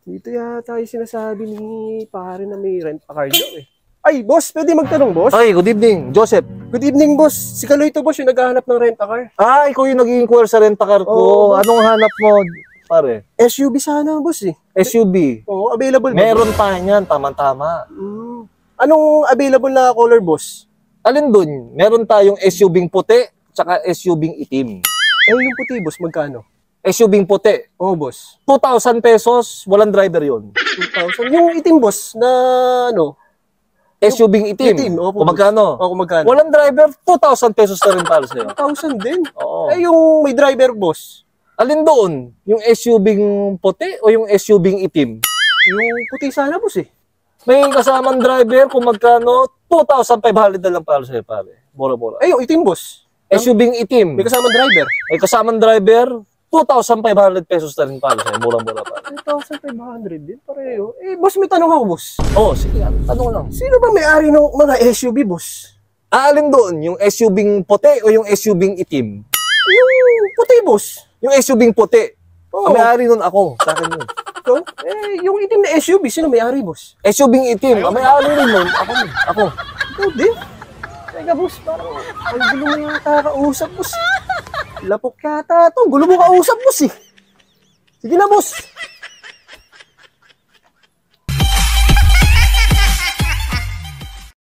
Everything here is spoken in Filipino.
Dito yata yung sinasabi ni pare na may rent a car daw eh. Ay, boss, pwede magtanong, boss? Ay, good evening, Joseph. Good evening, boss. Si Kaloy to, boss, yung naghahanap ng rent a car. Ah, ikaw yung nag-inquire sa rent-a-car ko. Oo, boss. Anong hanap mo, pare? SUV sana, boss eh. SUV. Oo, available ba? Meron tayo niyan, tama-tama. Anong available na color, boss? Alin dun? Meron tayong SUV puti, tsaka SUV itim. Eh, yung puti, boss, magkano? SUV puti, Oo, boss. 2,000 pesos, walang driver yun. 2,000. Yung itim, boss, na ano? SUV itim, Itim, opo, kung magkano? O, kung magkano? Walang driver, 2,000 pesos na rin para sa'yo. 2,000 din. Oo. Eh, yung may driver, boss? Alin doon? Yung SUV puti o yung SUV itim? Yung puti sana, boss eh. May kasamang driver, kung magkano, 2,500 na lang para sa'yo, pare. Mura-mura. Eh, yung itim, boss. SUV itim. May kasamang driver. May kasamang driver, 2,500 pesos na rin para sa'yo. Mura-mura pa. 2,500 din, pareho. Eh, boss, may tanong ako, boss. Oo, sige. Tanong lang. Sino ba may-ari ng mga SUV, boss? Alin doon? Yung SUV puti o yung SUV itim? Yung puti, boss. Yung SUV puti. Oo. Ang may-ari nun ako. Sa akin yun. Ito? Eh, yung itim na SUV, sino may-ari, boss? SUV itim. Ang may-ari rin nun. Ako. Ako. Ikaw din. Teka, boss, parang ang gulo mo yata kausap, boss. Lapok yata to. Gulo mo kausap, boss eh. Sige na, boss.